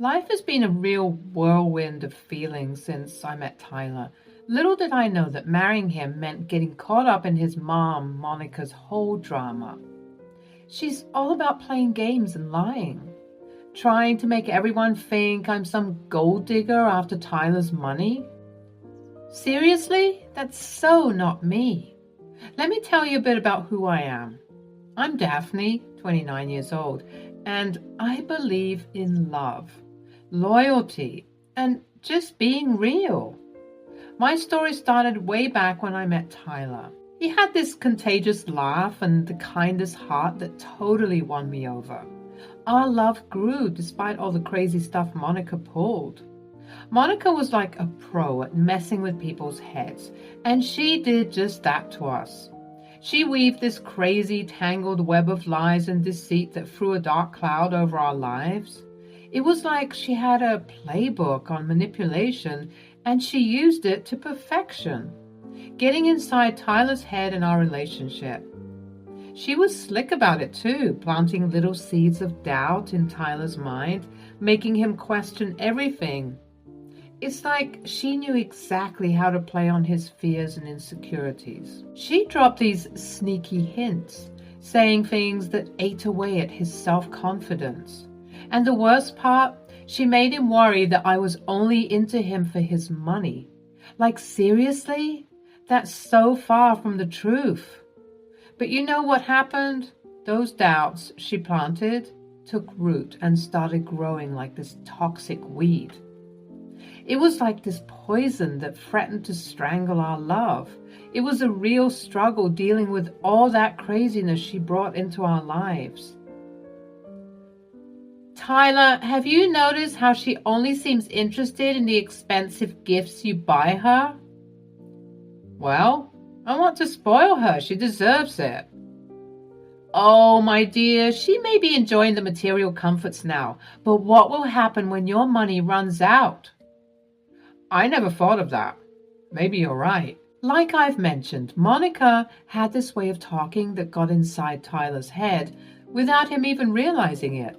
Life has been a real whirlwind of feelings since I met Tyler. Little did I know that marrying him meant getting caught up in his mom, Monica's whole drama. She's all about playing games and lying, trying to make everyone think I'm some gold digger after Tyler's money. Seriously? That's so not me. Let me tell you a bit about who I am. I'm Daphne, 29 years old, and I believe in love, loyalty, and just being real. My story started way back when I met Tyler. He had this contagious laugh and the kindest heart that totally won me over. Our love grew despite all the crazy stuff Monica pulled. Monica was like a pro at messing with people's heads, and she did just that to us. She weaved this crazy, tangled web of lies and deceit that threw a dark cloud over our lives. It was like she had a playbook on manipulation, and she used it to perfection, getting inside Tyler's head and our relationship. She was slick about it too, planting little seeds of doubt in Tyler's mind, making him question everything. It's like she knew exactly how to play on his fears and insecurities. She dropped these sneaky hints, saying things that ate away at his self-confidence. And the worst part, she made him worry that I was only into him for his money. Like, seriously? That's so far from the truth. But you know what happened? Those doubts she planted took root and started growing like this toxic weed. It was like this poison that threatened to strangle our love. It was a real struggle dealing with all that craziness she brought into our lives. Tyler, have you noticed how she only seems interested in the expensive gifts you buy her? Well, I want to spoil her. She deserves it. Oh, my dear, she may be enjoying the material comforts now, but what will happen when your money runs out? I never thought of that. Maybe you're right. Like I've mentioned, Monica had this way of talking that got inside Tyler's head without him even realizing it.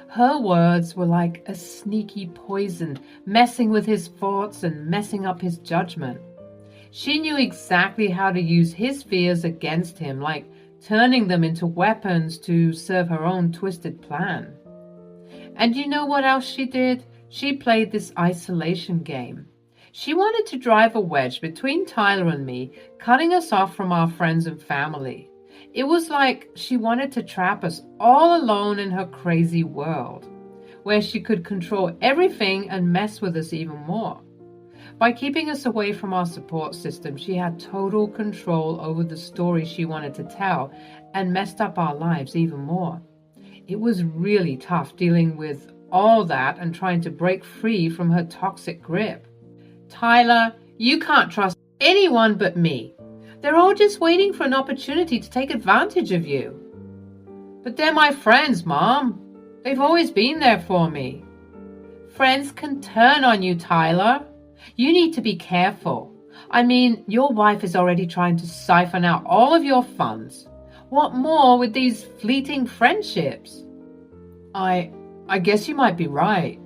Her words were like a sneaky poison, messing with his thoughts and messing up his judgment. She knew exactly how to use his fears against him, like turning them into weapons to serve her own twisted plan. And you know what else she did? She played this isolation game. She wanted to drive a wedge between Tyler and me, cutting us off from our friends and family. It was like she wanted to trap us all alone in her crazy world, where she could control everything and mess with us even more. By keeping us away from our support system, she had total control over the story she wanted to tell and messed up our lives even more. It was really tough dealing with all that and trying to break free from her toxic grip. Tyler, you can't trust anyone but me. They're all just waiting for an opportunity to take advantage of you. But they're my friends, Mom. They've always been there for me. Friends can turn on you, Tyler. You need to be careful. I mean, your wife is already trying to siphon out all of your funds. What more with these fleeting friendships? I guess you might be right.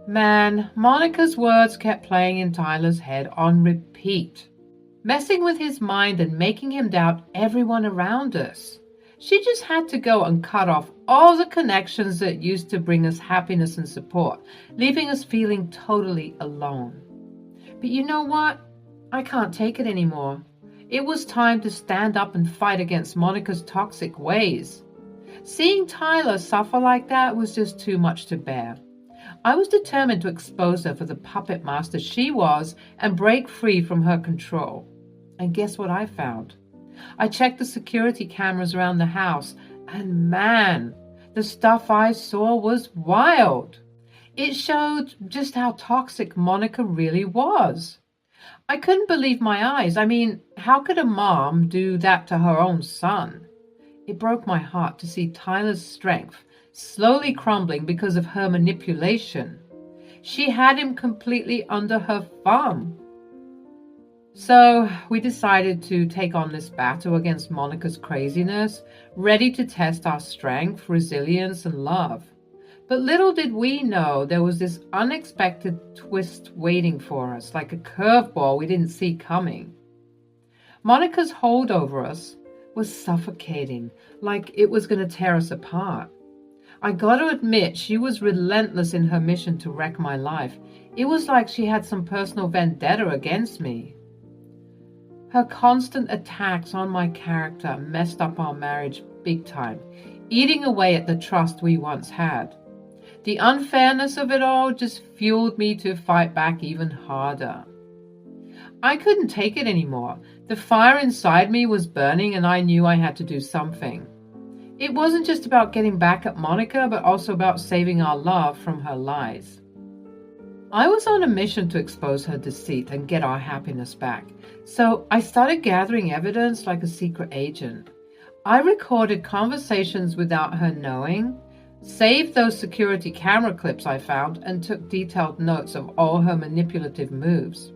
Man, Monica's words kept playing in Tyler's head on repeat, messing with his mind and making him doubt everyone around us. She just had to go and cut off all the connections that used to bring us happiness and support, leaving us feeling totally alone. But you know what? I can't take it anymore. It was time to stand up and fight against Monica's toxic ways. Seeing Tyler suffer like that was just too much to bear. I was determined to expose her for the puppet master she was and break free from her control. And guess what I found? I checked the security cameras around the house, and man, the stuff I saw was wild. It showed just how toxic Monica really was. I couldn't believe my eyes. I mean, how could a mom do that to her own son? It broke my heart to see Tyler's strength slowly crumbling because of her manipulation. She had him completely under her thumb. So we decided to take on this battle against Monica's craziness, ready to test our strength, resilience, and love. But little did we know there was this unexpected twist waiting for us, like a curveball we didn't see coming. Monica's hold over us was suffocating, like it was going to tear us apart. I got to admit, she was relentless in her mission to wreck my life. It was like she had some personal vendetta against me. Her constant attacks on my character messed up our marriage big time, eating away at the trust we once had. The unfairness of it all just fueled me to fight back even harder. I couldn't take it anymore. The fire inside me was burning and I knew I had to do something. It wasn't just about getting back at Monica, but also about saving our love from her lies. I was on a mission to expose her deceit and get our happiness back, so I started gathering evidence like a secret agent. I recorded conversations without her knowing, saved those security camera clips I found, and took detailed notes of all her manipulative moves.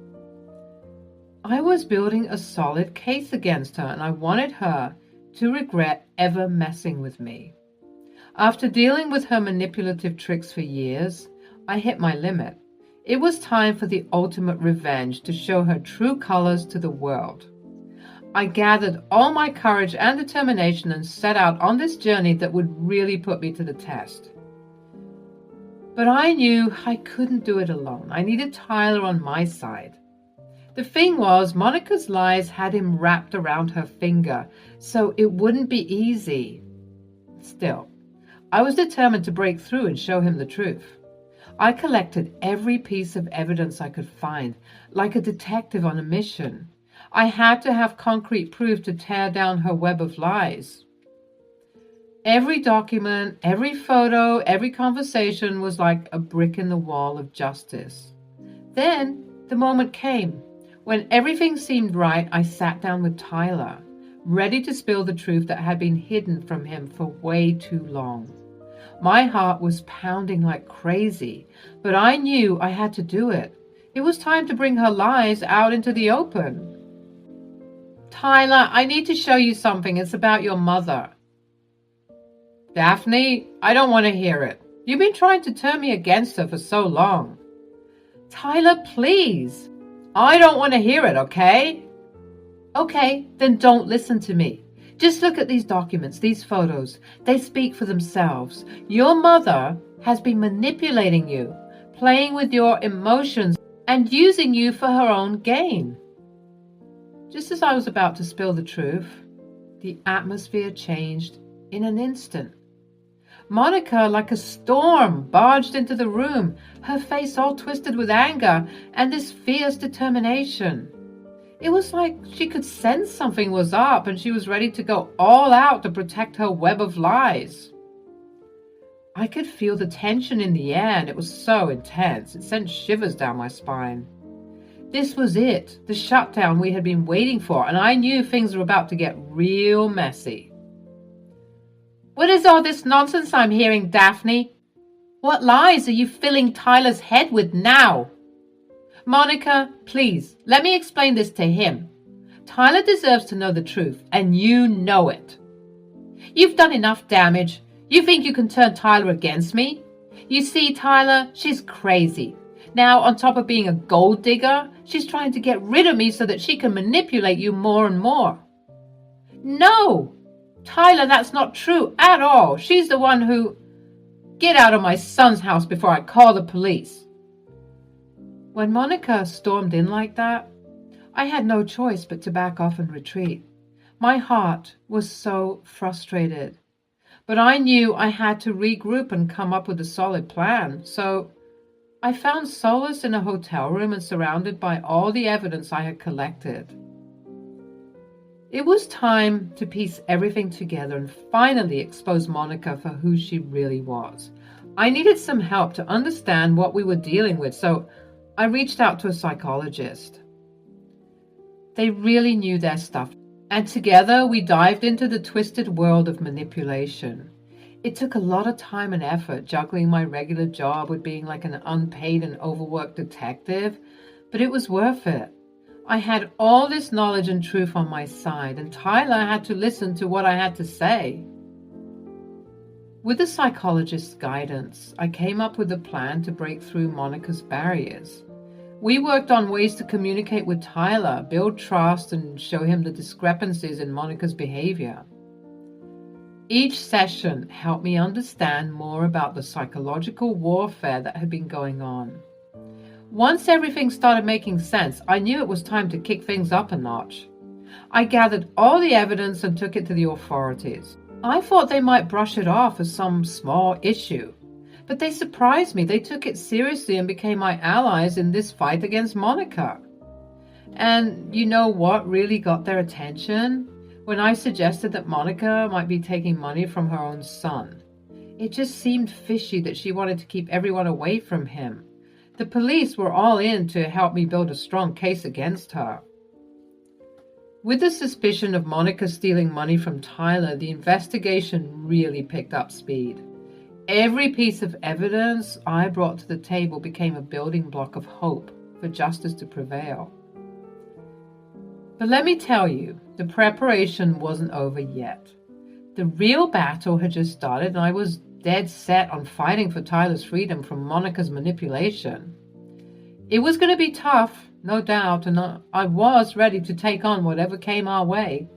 I was building a solid case against her, and I wanted her to regret ever messing with me. After dealing with her manipulative tricks for years, I hit my limit. It was time for the ultimate revenge, to show her true colors to the world. I gathered all my courage and determination and set out on this journey that would really put me to the test. But I knew I couldn't do it alone. I needed Tyler on my side. The thing was, Monica's lies had him wrapped around her finger, so it wouldn't be easy. Still, I was determined to break through and show him the truth. I collected every piece of evidence I could find, like a detective on a mission. I had to have concrete proof to tear down her web of lies. Every document, every photo, every conversation was like a brick in the wall of justice. Then the moment came. When everything seemed right, I sat down with Tyler, ready to spill the truth that had been hidden from him for way too long. My heart was pounding like crazy, but I knew I had to do it. It was time to bring her lies out into the open. Tyler, I need to show you something. It's about your mother. Daphne, I don't want to hear it. You've been trying to turn me against her for so long. Tyler, please. I don't want to hear it, okay? Okay, then don't listen to me. Just look at these documents, these photos. They speak for themselves. Your mother has been manipulating you, playing with your emotions, and using you for her own gain. Just as I was about to spill the truth, the atmosphere changed in an instant. Monica, like a storm, barged into the room, her face all twisted with anger and this fierce determination. It was like she could sense something was up and she was ready to go all out to protect her web of lies. I could feel the tension in the air and it was so intense, it sent shivers down my spine. This was it, the shutdown we had been waiting for, and I knew things were about to get real messy. What is all this nonsense I'm hearing, Daphne? What lies are you filling Tyler's head with now? Monica, please, let me explain this to him. Tyler deserves to know the truth, and you know it. You've done enough damage. You think you can turn Tyler against me? You see, Tyler, she's crazy. Now, on top of being a gold digger, she's trying to get rid of me so that she can manipulate you more and more. No! Tyler, that's not true at all. She's the one who... Get out of my son's house before I call the police. When Monica stormed in like that, I had no choice but to back off and retreat. My heart was so frustrated. But I knew I had to regroup and come up with a solid plan, so I found solace in a hotel room and surrounded by all the evidence I had collected. It was time to piece everything together and finally expose Monica for who she really was. I needed some help to understand what we were dealing with, so I reached out to a psychologist. They really knew their stuff, and together we dived into the twisted world of manipulation. It took a lot of time and effort, juggling my regular job with being like an unpaid and overworked detective, but it was worth it. I had all this knowledge and truth on my side, and Tyler had to listen to what I had to say. With the psychologist's guidance, I came up with a plan to break through Monica's barriers. We worked on ways to communicate with Tyler, build trust, and show him the discrepancies in Monica's behavior. Each session helped me understand more about the psychological warfare that had been going on. Once everything started making sense, I knew it was time to kick things up a notch. I gathered all the evidence and took it to the authorities. I thought they might brush it off as some small issue, but they surprised me. They took it seriously and became my allies in this fight against Monica. And you know what really got their attention? When I suggested that Monica might be taking money from her own son. It just seemed fishy that she wanted to keep everyone away from him. The police were all in to help me build a strong case against her. With the suspicion of Monica stealing money from Tyler, the investigation really picked up speed. Every piece of evidence I brought to the table became a building block of hope for justice to prevail. But let me tell you, the preparation wasn't over yet. The real battle had just started, and I was dead set on fighting for Tyler's freedom from Monica's manipulation. It was going to be tough, no doubt, and I was ready to take on whatever came our way.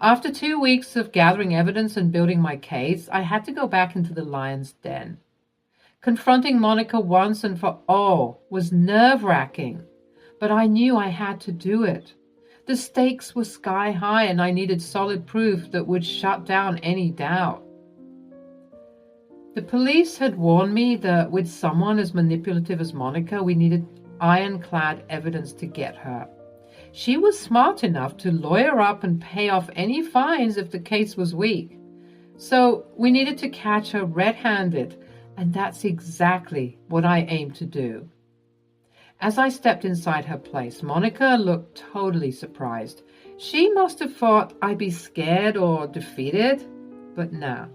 After 2 weeks of gathering evidence and building my case, I had to go back into the lion's den. Confronting Monica once and for all was nerve-wracking, but I knew I had to do it. The stakes were sky high, and I needed solid proof that would shut down any doubt. The police had warned me that with someone as manipulative as Monica, we needed ironclad evidence to get her. She was smart enough to lawyer up and pay off any fines if the case was weak. So we needed to catch her red-handed, and that's exactly what I aimed to do. As I stepped inside her place, Monica looked totally surprised. She must have thought I'd be scared or defeated, but no.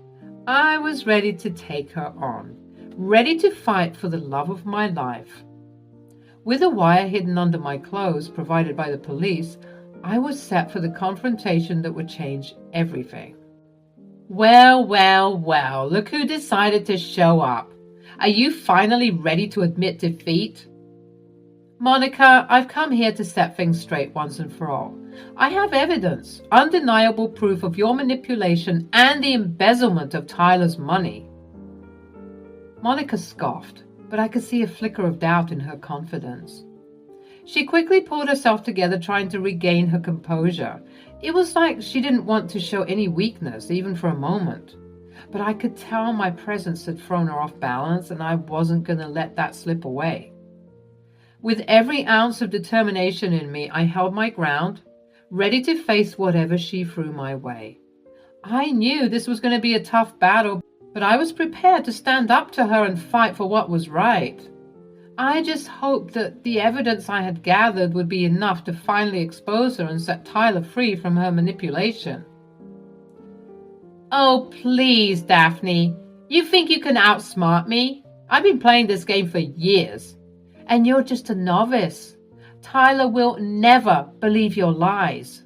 I was ready to take her on, ready to fight for the love of my life. With a wire hidden under my clothes provided by the police, I was set for the confrontation that would change everything. Well, look who decided to show up. Are you finally ready to admit defeat? Monica, I've come here to set things straight once and for all. I have evidence, undeniable proof of your manipulation and the embezzlement of Tyler's money. Monica scoffed, but I could see a flicker of doubt in her confidence. She quickly pulled herself together, trying to regain her composure. It was like she didn't want to show any weakness, even for a moment. But I could tell my presence had thrown her off balance, and I wasn't going to let that slip away. With every ounce of determination in me, I held my ground, ready to face whatever she threw my way. I knew this was going to be a tough battle, but I was prepared to stand up to her and fight for what was right. I just hoped that the evidence I had gathered would be enough to finally expose her and set Tyler free from her manipulation. Oh, please, Daphne. You think you can outsmart me? I've been playing this game for years. And you're just a novice. Tyler will never believe your lies.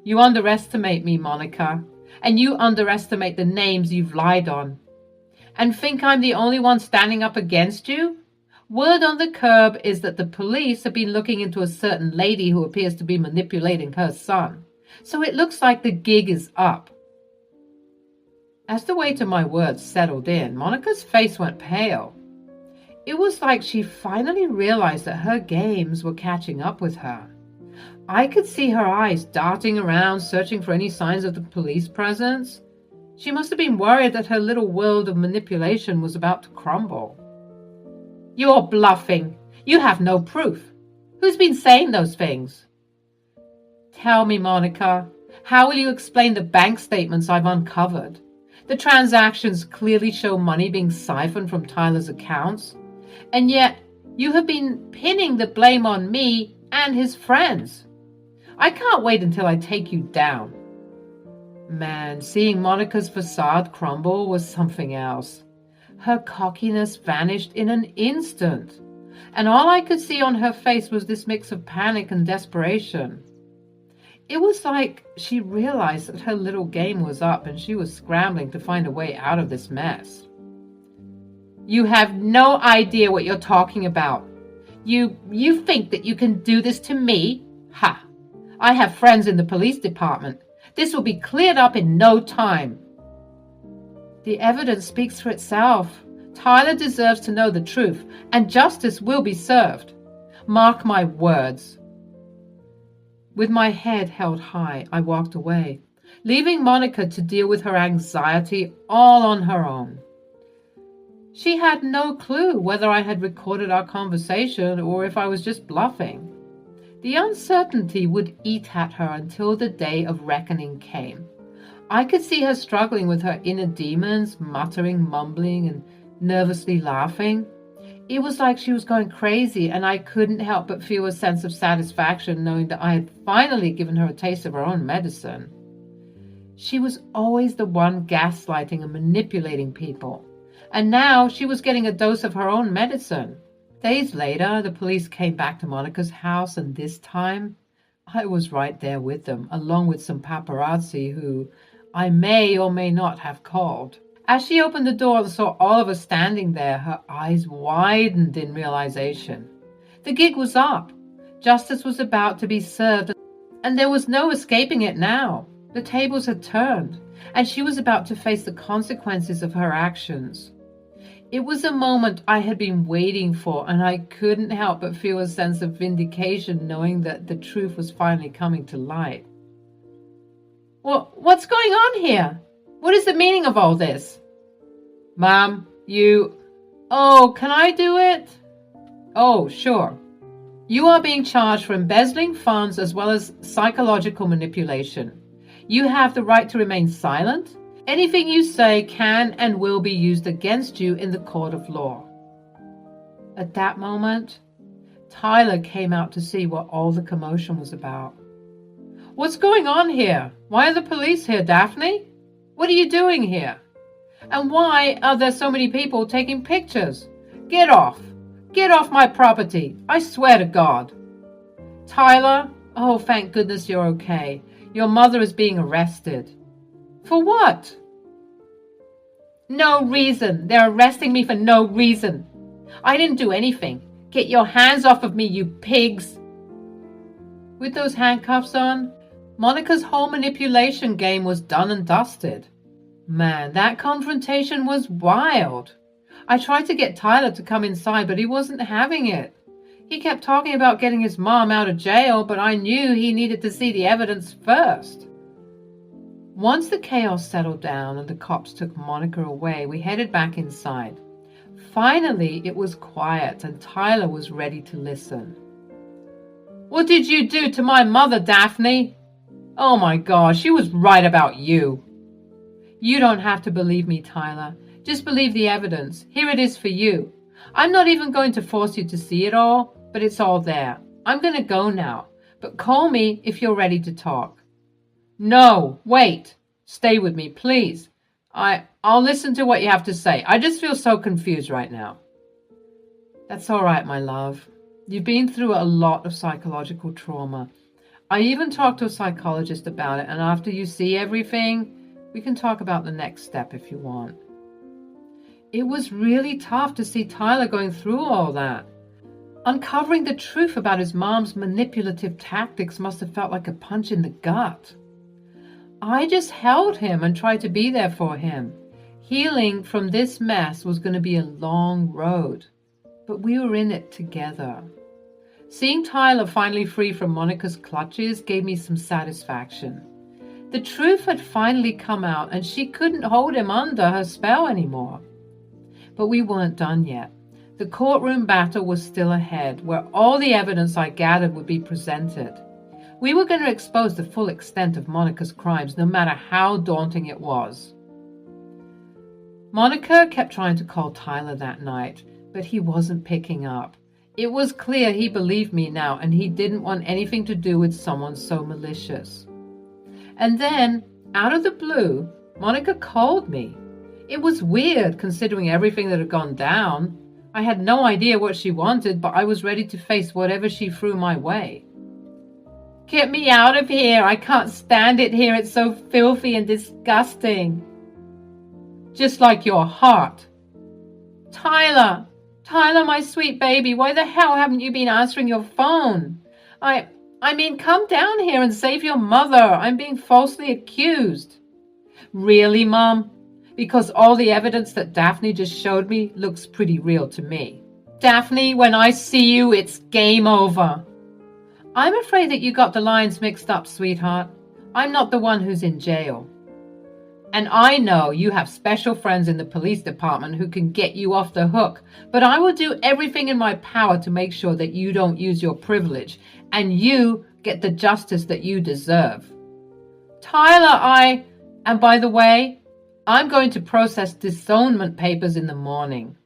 You underestimate me, Monica, and you underestimate the names you've lied on. And think I'm the only one standing up against you? Word on the curb is that the police have been looking into a certain lady who appears to be manipulating her son. So it looks like the gig is up. As the weight of my words settled in, Monica's face went pale. It was like she finally realized that her games were catching up with her. I could see her eyes darting around, searching for any signs of the police presence. She must have been worried that her little world of manipulation was about to crumble. You're bluffing. You have no proof. Who's been saying those things? Tell me, Monica, how will you explain the bank statements I've uncovered? The transactions clearly show money being siphoned from Tyler's accounts. And yet, you have been pinning the blame on me and his friends. I can't wait until I take you down. Man, seeing Monica's facade crumble was something else. Her cockiness vanished in an instant, and all I could see on her face was this mix of panic and desperation. It was like she realized that her little game was up and she was scrambling to find a way out of this mess. You have no idea what you're talking about. You think that you can do this to me? Ha! I have friends in the police department. This will be cleared up in no time. The evidence speaks for itself. Tyler deserves to know the truth, and justice will be served. Mark my words. With my head held high, I walked away, leaving Monica to deal with her anxiety all on her own. She had no clue whether I had recorded our conversation or if I was just bluffing. The uncertainty would eat at her until the day of reckoning came. I could see her struggling with her inner demons, muttering, mumbling, and nervously laughing. It was like she was going crazy, and I couldn't help but feel a sense of satisfaction knowing that I had finally given her a taste of her own medicine. She was always the one gaslighting and manipulating people, and now she was getting a dose of her own medicine. Days later, the police came back to Monica's house, and this time I was right there with them, along with some paparazzi who I may or may not have called. As she opened the door and saw Oliver standing there, her eyes widened in realization. The gig was up. Justice was about to be served, and there was no escaping it now. The tables had turned, and she was about to face the consequences of her actions. It was a moment I had been waiting for, and I couldn't help but feel a sense of vindication knowing that the truth was finally coming to light. Well, what's going on here? What is the meaning of all this? Mom, Oh, can I do it? Oh, sure. You are being charged for embezzling funds as well as psychological manipulation. You have the right to remain silent. Anything you say can and will be used against you in the court of law. At that moment, Tyler came out to see what all the commotion was about. What's going on here? Why are the police here, Daphne? What are you doing here? And why are there so many people taking pictures? Get off! Get off my property! I swear to God! Tyler? Oh, thank goodness you're okay. Your mother is being arrested. For what? No reason. They're arresting me for no reason. I didn't do anything. Get your hands off of me, you pigs! With those handcuffs on, Monica's whole manipulation game was done and dusted. Man, that confrontation was wild. I tried to get Tyler to come inside, but he wasn't having it. He kept talking about getting his mom out of jail, but I knew he needed to see the evidence first. Once the chaos settled down and the cops took Monica away, we headed back inside. Finally, it was quiet and Tyler was ready to listen. What did you do to my mother, Daphne? Oh my gosh, she was right about you. You don't have to believe me, Tyler. Just believe the evidence. Here it is for you. I'm not even going to force you to see it all, but it's all there. I'm going to go now, but call me if you're ready to talk. No, wait. Stay with me, please. I'll listen to what you have to say. I just feel so confused right now. That's all right, my love. You've been through a lot of psychological trauma. I even talked to a psychologist about it, and after you see everything, we can talk about the next step if you want. It was really tough to see Tyler going through all that. Uncovering the truth about his mom's manipulative tactics must have felt like a punch in the gut. I just held him and tried to be there for him. Healing from this mess was going to be a long road, but we were in it together. Seeing Tyler finally free from Monica's clutches gave me some satisfaction. The truth had finally come out and she couldn't hold him under her spell anymore. But we weren't done yet. The courtroom battle was still ahead, where all the evidence I gathered would be presented. We were going to expose the full extent of Monica's crimes, no matter how daunting it was. Monica kept trying to call Tyler that night, but he wasn't picking up. It was clear he believed me now, and he didn't want anything to do with someone so malicious. And then, out of the blue, Monica called me. It was weird, considering everything that had gone down. I had no idea what she wanted, but I was ready to face whatever she threw my way. Get me out of here. I can't stand it here. It's so filthy and disgusting. Just like your heart. Tyler, my sweet baby, why the hell haven't you been answering your phone? I mean, come down here and save your mother. I'm being falsely accused. Really, Mom? Because all the evidence that Daphne just showed me looks pretty real to me. Daphne, when I see you, it's game over. I'm afraid that you got the lines mixed up, sweetheart. I'm not the one who's in jail. And I know you have special friends in the police department who can get you off the hook, but I will do everything in my power to make sure that you don't use your privilege and you get the justice that you deserve. Tyler, and by the way, I'm going to process disownment papers in the morning.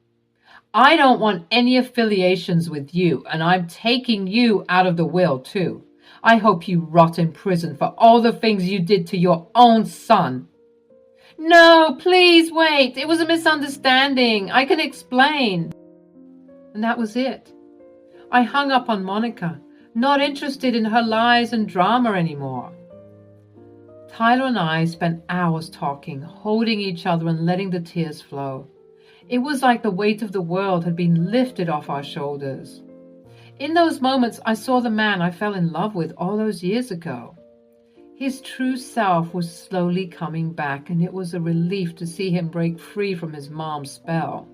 I don't want any affiliations with you, and I'm taking you out of the will too. I hope you rot in prison for all the things you did to your own son. No, please wait. It was a misunderstanding. I can explain. And that was it. I hung up on Monica, not interested in her lies and drama anymore. Tyler and I spent hours talking, holding each other and letting the tears flow. It was like the weight of the world had been lifted off our shoulders. In those moments, I saw the man I fell in love with all those years ago. His true self was slowly coming back, and it was a relief to see him break free from his mom's spell.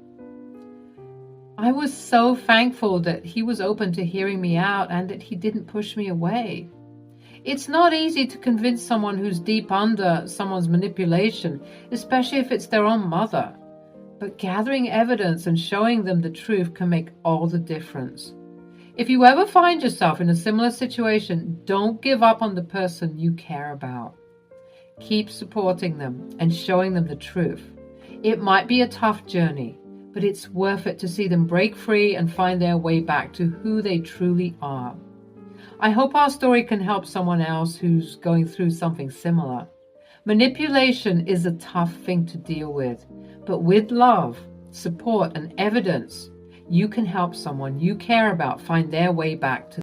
I was so thankful that he was open to hearing me out and that he didn't push me away. It's not easy to convince someone who's deep under someone's manipulation, especially if it's their own mother. But gathering evidence and showing them the truth can make all the difference. If you ever find yourself in a similar situation, don't give up on the person you care about. Keep supporting them and showing them the truth. It might be a tough journey, but it's worth it to see them break free and find their way back to who they truly are. I hope our story can help someone else who's going through something similar. Manipulation is a tough thing to deal with, but with love, support, and evidence, you can help someone you care about find their way back to